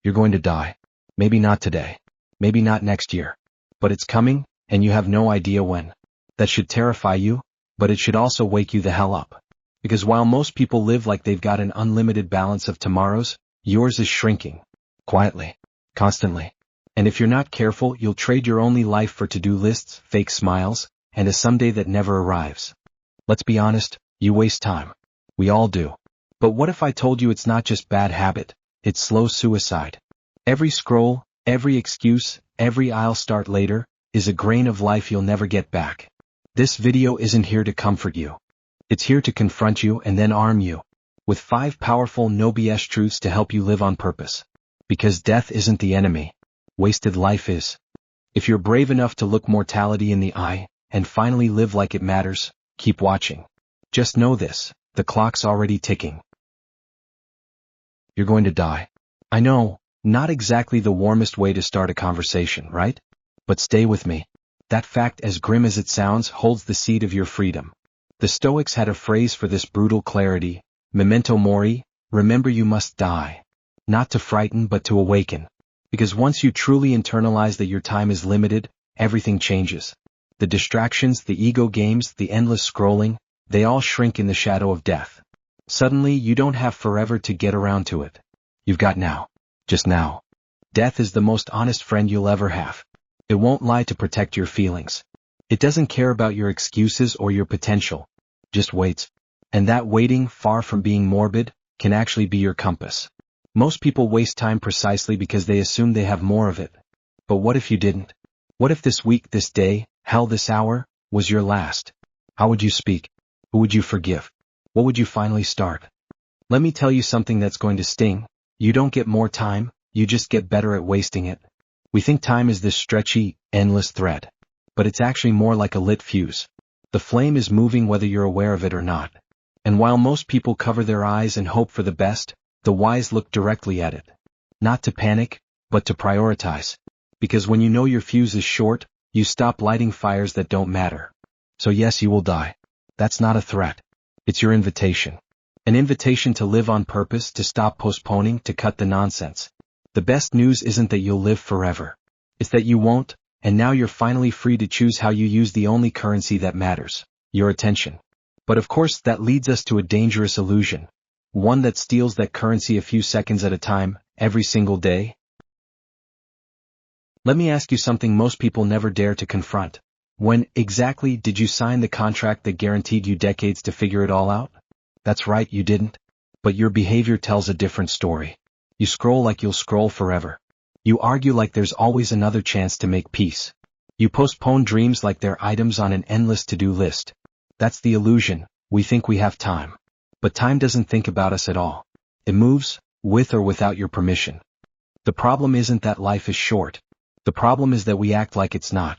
You're going to die. Maybe not today. Maybe not next year. But it's coming, and you have no idea when. That should terrify you, but it should also wake you the hell up. Because while most people live like they've got an unlimited balance of tomorrows, yours is shrinking. Quietly. Constantly. And if you're not careful, you'll trade your only life for to-do lists, fake smiles, and a someday that never arrives. Let's be honest, you waste time. We all do. But what if I told you it's not just bad habit, it's slow suicide? Every scroll, every excuse, every "I'll start later," is a grain of life you'll never get back. This video isn't here to comfort you. It's here to confront you and then arm you with 5 powerful no BS truths to help you live on purpose. Because death isn't the enemy. Wasted life is. If you're brave enough to look mortality in the eye and finally live like it matters, keep watching. Just know this, the clock's already ticking. You're going to die. I know, not exactly the warmest way to start a conversation, right? But stay with me. That fact, as grim as it sounds, holds the seed of your freedom. The Stoics had a phrase for this brutal clarity: memento mori, remember you must die. Not to frighten but to awaken. Because once you truly internalize that your time is limited, everything changes. The distractions, the ego games, the endless scrolling, they all shrink in the shadow of death. Suddenly you don't have forever to get around to it. You've got now. Just now. Death is the most honest friend you'll ever have. It won't lie to protect your feelings. It doesn't care about your excuses or your potential. Just waits. And that waiting, far from being morbid, can actually be your compass. Most people waste time precisely because they assume they have more of it. But what if you didn't? What if this week, this day, hell, this hour, was your last? How would you speak? Who would you forgive? What would you finally start? Let me tell you something that's going to sting. You don't get more time, you just get better at wasting it. We think time is this stretchy, endless thread. But it's actually more like a lit fuse. The flame is moving whether you're aware of it or not. And while most people cover their eyes and hope for the best, the wise look directly at it. Not to panic, but to prioritize. Because when you know your fuse is short, you stop lighting fires that don't matter. So yes, you will die. That's not a threat. It's your invitation. An invitation to live on purpose, to stop postponing, to cut the nonsense. The best news isn't that you'll live forever. It's that you won't, and now you're finally free to choose how you use the only currency that matters, your attention. But of course that leads us to a dangerous illusion. One that steals that currency a few seconds at a time, every single day. Let me ask you something most people never dare to confront. When, exactly, did you sign the contract that guaranteed you decades to figure it all out? That's right, you didn't. But your behavior tells a different story. You scroll like you'll scroll forever. You argue like there's always another chance to make peace. You postpone dreams like they're items on an endless to-do list. That's the illusion. We think we have time. But time doesn't think about us at all. It moves, with or without your permission. The problem isn't that life is short. The problem is that we act like it's not.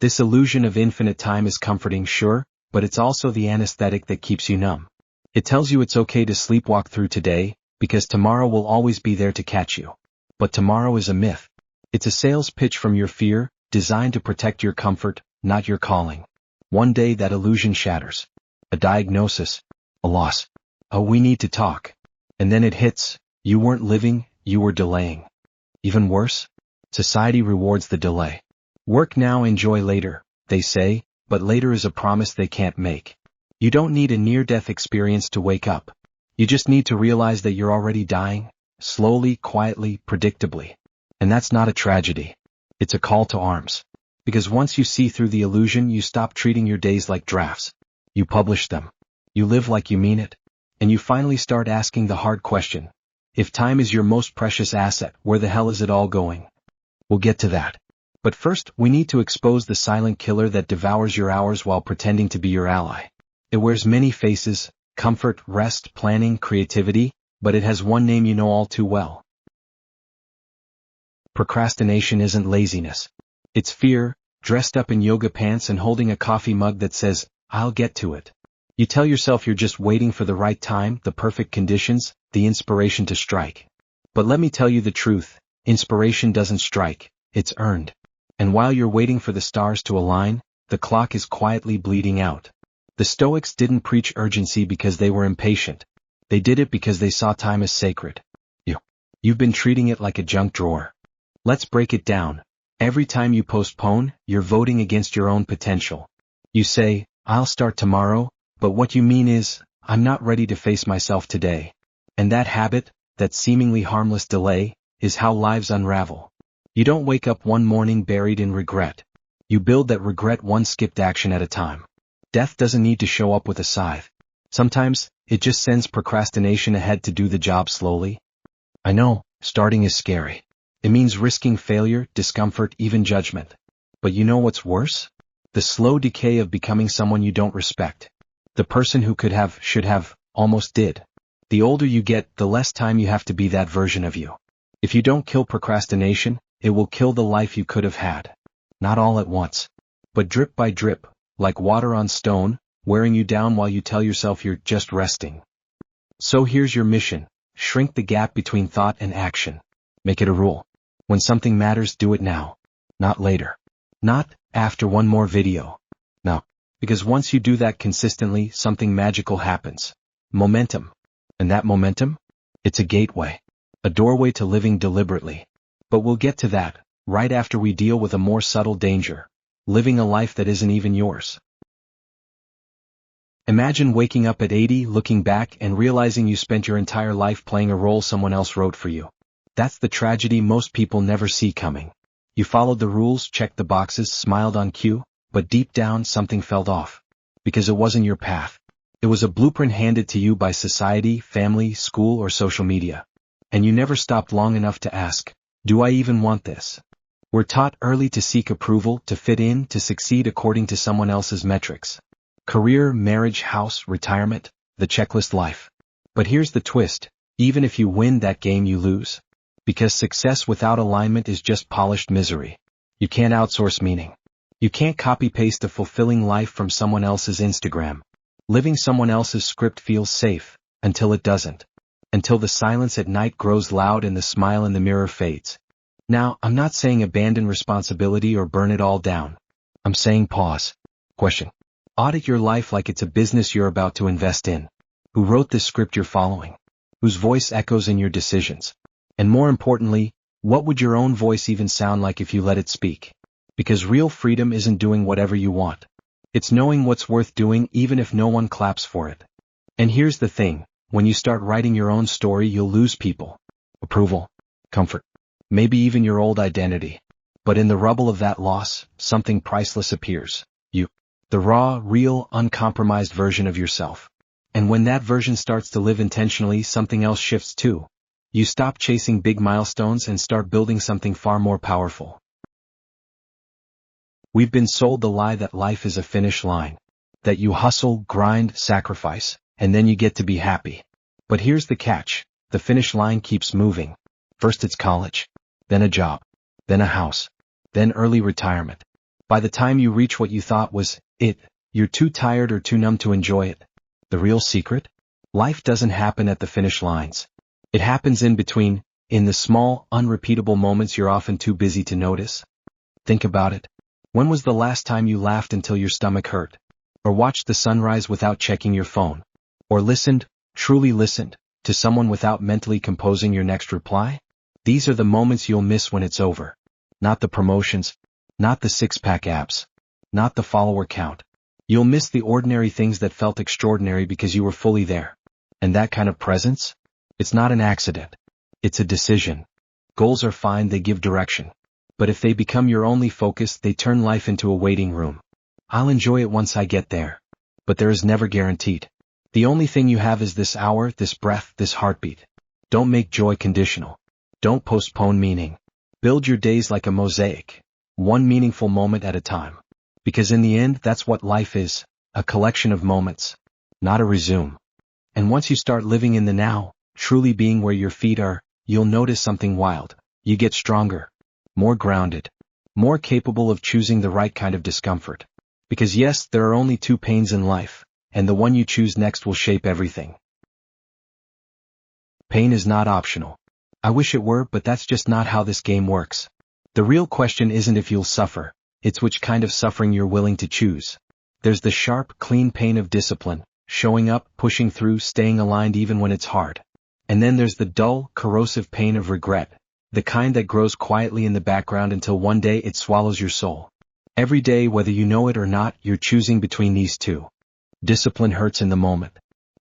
This illusion of infinite time is comforting, sure, but it's also the anesthetic that keeps you numb. It tells you it's okay to sleepwalk through today, because tomorrow will always be there to catch you. But tomorrow is a myth. It's a sales pitch from your fear, designed to protect your comfort, not your calling. One day that illusion shatters. A diagnosis. A loss. Oh, we need to talk. And then it hits. You weren't living, you were delaying. Even worse? Society rewards the delay. Work now, enjoy later, they say, but later is a promise they can't make. You don't need a near-death experience to wake up. You just need to realize that you're already dying, slowly, quietly, predictably. And that's not a tragedy. It's a call to arms. Because once you see through the illusion, you stop treating your days like drafts. You publish them. You live like you mean it. And you finally start asking the hard question. If time is your most precious asset, where the hell is it all going? We'll get to that. But first, we need to expose the silent killer that devours your hours while pretending to be your ally. It wears many faces: comfort, rest, planning, creativity, but it has one name you know all too well. Procrastination isn't laziness. It's fear, dressed up in yoga pants and holding a coffee mug that says, "I'll get to it." You tell yourself you're just waiting for the right time, the perfect conditions, the inspiration to strike. But let me tell you the truth, inspiration doesn't strike, it's earned. And while you're waiting for the stars to align, the clock is quietly bleeding out. The Stoics didn't preach urgency because they were impatient. They did it because they saw time as sacred. You've been treating it like a junk drawer. Let's break it down. Every time you postpone, you're voting against your own potential. You say, I'll start tomorrow, but what you mean is, I'm not ready to face myself today. And that habit, that seemingly harmless delay, is how lives unravel. You don't wake up one morning buried in regret. You build that regret one skipped action at a time. Death doesn't need to show up with a scythe. Sometimes, it just sends procrastination ahead to do the job slowly. I know, starting is scary. It means risking failure, discomfort, even judgment. But you know what's worse? The slow decay of becoming someone you don't respect. The person who could have, should have, almost did. The older you get, the less time you have to be that version of you. If you don't kill procrastination, it will kill the life you could have had. Not all at once, but drip by drip, like water on stone, wearing you down while you tell yourself you're just resting. So here's your mission. Shrink the gap between thought and action. Make it a rule. When something matters, do it now. Not later. Not after one more video. No. Because once you do that consistently, something magical happens. Momentum. And that momentum? It's a gateway. A doorway to living deliberately. But we'll get to that, right after we deal with a more subtle danger. Living a life that isn't even yours. Imagine waking up at 80, looking back and realizing you spent your entire life playing a role someone else wrote for you. That's the tragedy most people never see coming. You followed the rules, checked the boxes, smiled on cue, but deep down something felt off. Because it wasn't your path. It was a blueprint handed to you by society, family, school, or social media. And you never stopped long enough to ask, do I even want this? We're taught early to seek approval, to fit in, to succeed according to someone else's metrics. Career, marriage, house, retirement, the checklist life. But here's the twist, even if you win that game you lose. Because success without alignment is just polished misery. You can't outsource meaning. You can't copy-paste a fulfilling life from someone else's Instagram. Living someone else's script feels safe, until it doesn't. Until the silence at night grows loud and the smile in the mirror fades. Now, I'm not saying abandon responsibility or burn it all down. I'm saying pause. Question. Audit your life like it's a business you're about to invest in. Who wrote this script you're following? Whose voice echoes in your decisions? And more importantly, what would your own voice even sound like if you let it speak? Because real freedom isn't doing whatever you want. It's knowing what's worth doing even if no one claps for it. And here's the thing, when you start writing your own story, you'll lose people. Approval. Comfort. Maybe even your old identity. But in the rubble of that loss, something priceless appears. You. The raw, real, uncompromised version of yourself. And when that version starts to live intentionally, something else shifts too. You stop chasing big milestones and start building something far more powerful. We've been sold the lie that life is a finish line. That you hustle, grind, sacrifice, and then you get to be happy. But here's the catch, the finish line keeps moving. First it's college, then a job, then a house, then early retirement. By the time you reach what you thought was it, you're too tired or too numb to enjoy it. The real secret? Life doesn't happen at the finish lines. It happens in between, in the small, unrepeatable moments you're often too busy to notice. Think about it. When was the last time you laughed until your stomach hurt? Or watched the sunrise without checking your phone? Or listened, truly listened, to someone without mentally composing your next reply? These are the moments you'll miss when it's over. Not the promotions, not the six-pack abs, not the follower count. You'll miss the ordinary things that felt extraordinary because you were fully there. And that kind of presence? It's not an accident. It's a decision. Goals are fine, they give direction. But if they become your only focus, they turn life into a waiting room. I'll enjoy it once I get there. But there is never guaranteed. The only thing you have is this hour, this breath, this heartbeat. Don't make joy conditional. Don't postpone meaning. Build your days like a mosaic. One meaningful moment at a time. Because in the end, that's what life is. A collection of moments. Not a resume. And once you start living in the now, truly being where your feet are, you'll notice something wild. You get stronger. More grounded. More capable of choosing the right kind of discomfort. Because yes, there are only two pains in life, and the one you choose next will shape everything. Pain is not optional. I wish it were, but that's just not how this game works. The real question isn't if you'll suffer, it's which kind of suffering you're willing to choose. There's the sharp, clean pain of discipline, showing up, pushing through, staying aligned even when it's hard. And then there's the dull, corrosive pain of regret, the kind that grows quietly in the background until one day it swallows your soul. Every day, whether you know it or not, you're choosing between these two. Discipline hurts in the moment.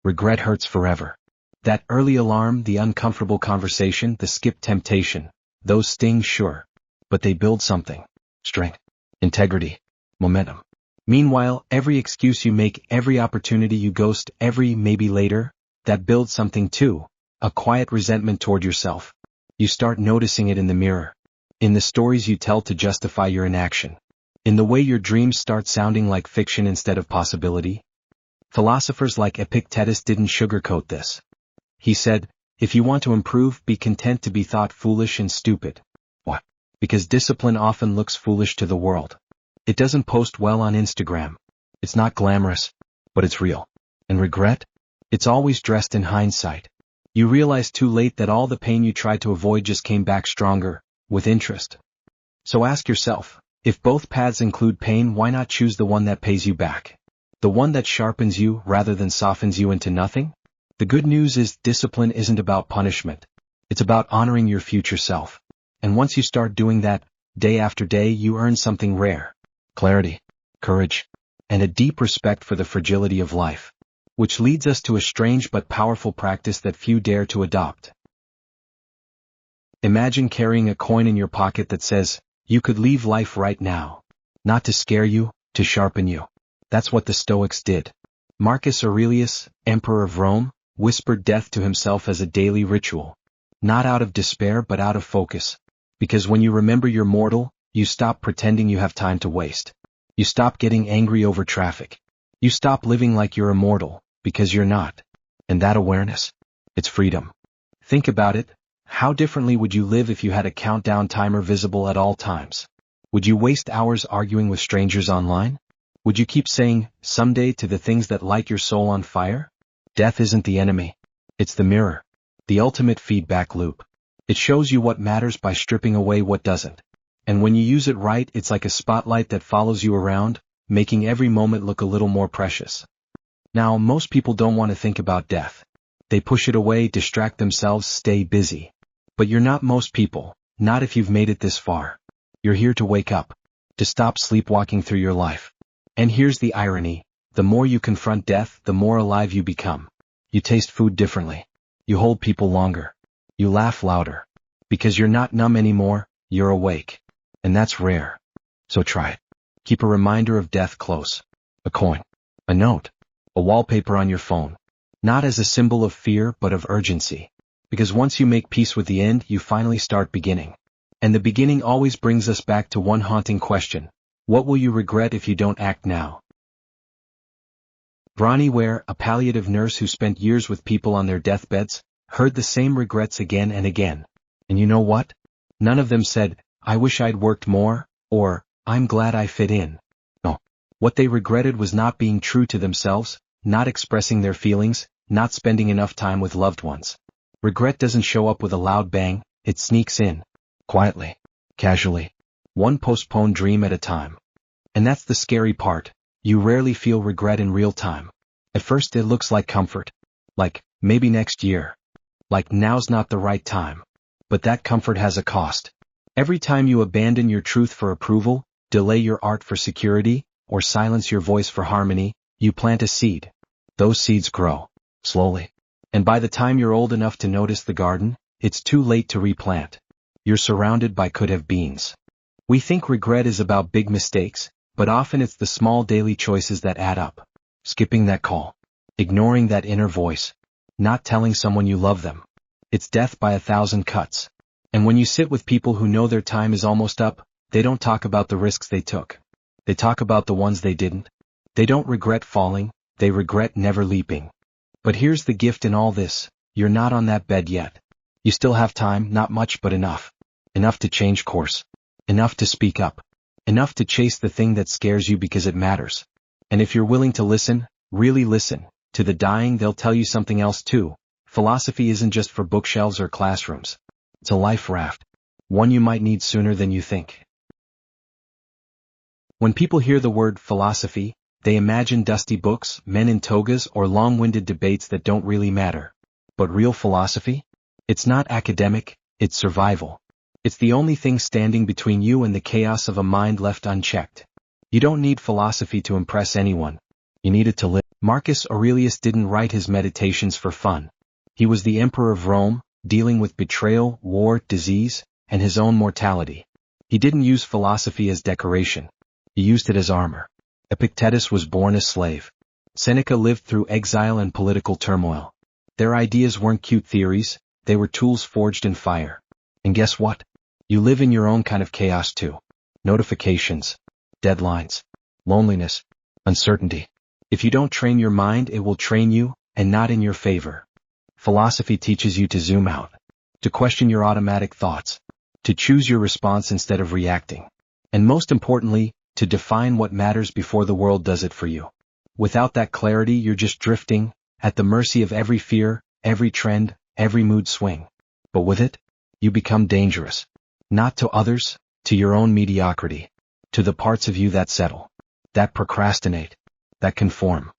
Regret hurts forever. That early alarm, the uncomfortable conversation, the skipped temptation, those sting, sure. But they build something. Strength, integrity, momentum. Meanwhile, every excuse you make, every opportunity you ghost, every maybe later, that builds something too. A quiet resentment toward yourself. You start noticing it in the mirror. In the stories you tell to justify your inaction. In the way your dreams start sounding like fiction instead of possibility. Philosophers like Epictetus didn't sugarcoat this. He said, if you want to improve, be content to be thought foolish and stupid. What? Because discipline often looks foolish to the world. It doesn't post well on Instagram. It's not glamorous, but it's real. And regret? It's always dressed in hindsight. You realize too late that all the pain you tried to avoid just came back stronger, with interest. So ask yourself, if both paths include pain, why not choose the one that pays you back? The one that sharpens you rather than softens you into nothing? The good news is discipline isn't about punishment. It's about honoring your future self. And once you start doing that, day after day, you earn something rare. Clarity, courage, and a deep respect for the fragility of life. Which leads us to a strange but powerful practice that few dare to adopt. Imagine carrying a coin in your pocket that says, you could leave life right now. Not to scare you, to sharpen you. That's what the Stoics did. Marcus Aurelius, Emperor of Rome, whispered death to himself as a daily ritual. Not out of despair but out of focus. Because when you remember you're mortal, you stop pretending you have time to waste. You stop getting angry over traffic. You stop living like you're immortal, because you're not. And that awareness? It's freedom. Think about it. How differently would you live if you had a countdown timer visible at all times? Would you waste hours arguing with strangers online? Would you keep saying, someday, to the things that light your soul on fire? Death isn't the enemy. It's the mirror. The ultimate feedback loop. It shows you what matters by stripping away what doesn't. And when you use it right, it's like a spotlight that follows you around, making every moment look a little more precious. Now, most people don't want to think about death. They push it away, distract themselves, stay busy. But you're not most people, not if you've made it this far. You're here to wake up, to stop sleepwalking through your life. And here's the irony, the more you confront death, the more alive you become. You taste food differently. You hold people longer. You laugh louder. Because you're not numb anymore, you're awake. And that's rare. So try it. Keep a reminder of death close. A coin. A note. A wallpaper on your phone. Not as a symbol of fear but of urgency. Because once you make peace with the end, you finally start beginning. And the beginning always brings us back to one haunting question. What will you regret if you don't act now? Bronnie Ware, a palliative nurse who spent years with people on their deathbeds, heard the same regrets again and again. And you know what? None of them said, I wish I'd worked more, or, I'm glad I fit in. No. What they regretted was not being true to themselves, not expressing their feelings, not spending enough time with loved ones. Regret doesn't show up with a loud bang, it sneaks in. Quietly. Casually. One postponed dream at a time. And that's the scary part. You rarely feel regret in real time. At first it looks like comfort. Like, maybe next year. Like now's not the right time. But that comfort has a cost. Every time you abandon your truth for approval, delay your art for security, or silence your voice for harmony, you plant a seed. Those seeds grow. Slowly. And by the time you're old enough to notice the garden, it's too late to replant. You're surrounded by could-have beens. We think regret is about big mistakes, but often it's the small daily choices that add up. Skipping that call. Ignoring that inner voice. Not telling someone you love them. It's death by 1,000 cuts. And when you sit with people who know their time is almost up, they don't talk about the risks they took. They talk about the ones they didn't. They don't regret falling, they regret never leaping. But here's the gift in all this, you're not on that bed yet. You still have time, not much but enough. Enough to change course. Enough to speak up. Enough to chase the thing that scares you because it matters. And if you're willing to listen, really listen, to the dying, they'll tell you something else too. Philosophy isn't just for bookshelves or classrooms. It's a life raft. One you might need sooner than you think. When people hear the word philosophy, they imagine dusty books, men in togas, or long-winded debates that don't really matter. But real philosophy? It's not academic, it's survival. It's the only thing standing between you and the chaos of a mind left unchecked. You don't need philosophy to impress anyone. You need it to live. Marcus Aurelius didn't write his meditations for fun. He was the emperor of Rome, dealing with betrayal, war, disease, and his own mortality. He didn't use philosophy as decoration. He used it as armor. Epictetus was born a slave. Seneca lived through exile and political turmoil. Their ideas weren't cute theories, they were tools forged in fire. And guess what? You live in your own kind of chaos too. Notifications, deadlines, loneliness, uncertainty. If you don't train your mind, it will train you, and not in your favor. Philosophy teaches you to zoom out, to question your automatic thoughts, to choose your response instead of reacting. And most importantly, to define what matters before the world does it for you. Without that clarity, you're just drifting, at the mercy of every fear, every trend, every mood swing. But with it, you become dangerous. Not to others, to your own mediocrity, to the parts of you that settle, that procrastinate, that conform.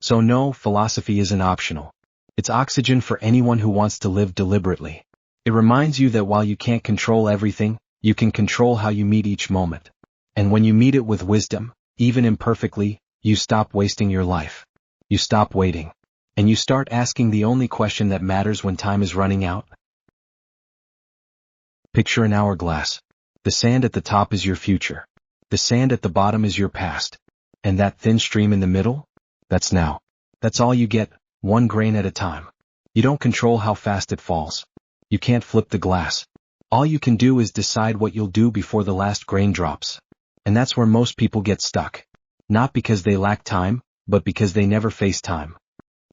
So no, philosophy isn't optional. It's oxygen for anyone who wants to live deliberately. It reminds you that while you can't control everything, you can control how you meet each moment. And when you meet it with wisdom, even imperfectly, you stop wasting your life. You stop waiting. And you start asking the only question that matters when time is running out. Picture an hourglass. The sand at the top is your future. The sand at the bottom is your past. And that thin stream in the middle? That's now. That's all you get, one grain at a time. You don't control how fast it falls. You can't flip the glass. All you can do is decide what you'll do before the last grain drops. And that's where most people get stuck. Not because they lack time, but because they never face time.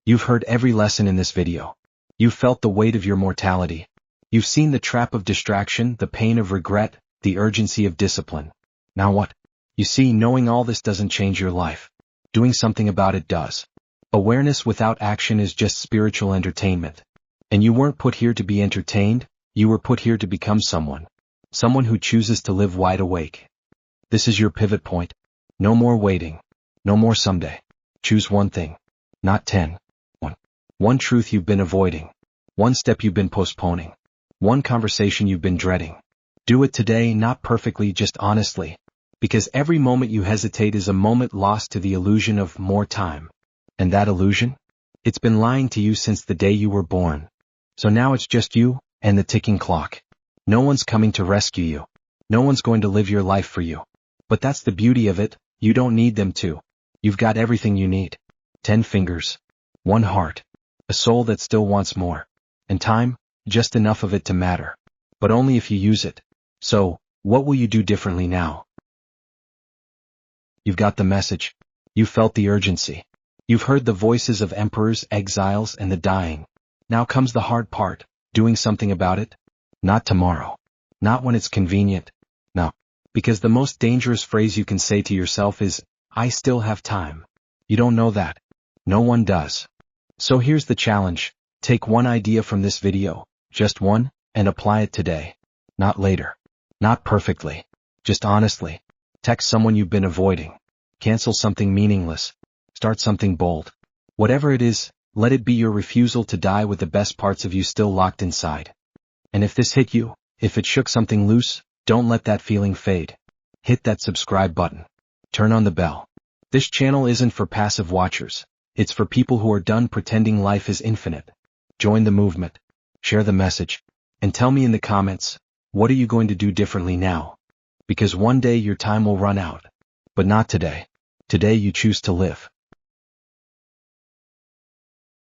You've heard every lesson in this video. You've felt the weight of your mortality. You've seen the trap of distraction, the pain of regret, the urgency of discipline. Now what? You see, knowing all this doesn't change your life. Doing something about it does. Awareness without action is just spiritual entertainment. And you weren't put here to be entertained, you were put here to become someone. Someone who chooses to live wide awake. This is your pivot point. No more waiting. No more someday. Choose one thing. Not 10. One truth you've been avoiding. One step you've been postponing. One conversation you've been dreading. Do it today, not perfectly, just honestly. Because every moment you hesitate is a moment lost to the illusion of more time. And that illusion? It's been lying to you since the day you were born. So now it's just you, and the ticking clock. No one's coming to rescue you. No one's going to live your life for you. But that's the beauty of it, you don't need them to. You've got everything you need. 10 fingers. 1 heart. A soul that still wants more. And time, just enough of it to matter. But only if you use it. So, what will you do differently now? You've got the message. You've felt the urgency. You've heard the voices of emperors, exiles, and the dying. Now comes the hard part, doing something about it. Not tomorrow. Not when it's convenient. No. Because the most dangerous phrase you can say to yourself is, I still have time. You don't know that. No one does. So here's the challenge. Take one idea from this video, just one, and apply it today. Not later. Not perfectly. Just honestly. Text someone you've been avoiding. Cancel something meaningless. Start something bold. Whatever it is, let it be your refusal to die with the best parts of you still locked inside. And if this hit you, if it shook something loose, don't let that feeling fade. Hit that subscribe button. Turn on the bell. This channel isn't for passive watchers. It's for people who are done pretending life is infinite. Join the movement. Share the message. And tell me in the comments, what are you going to do differently now? Because one day your time will run out. But not today. Today you choose to live.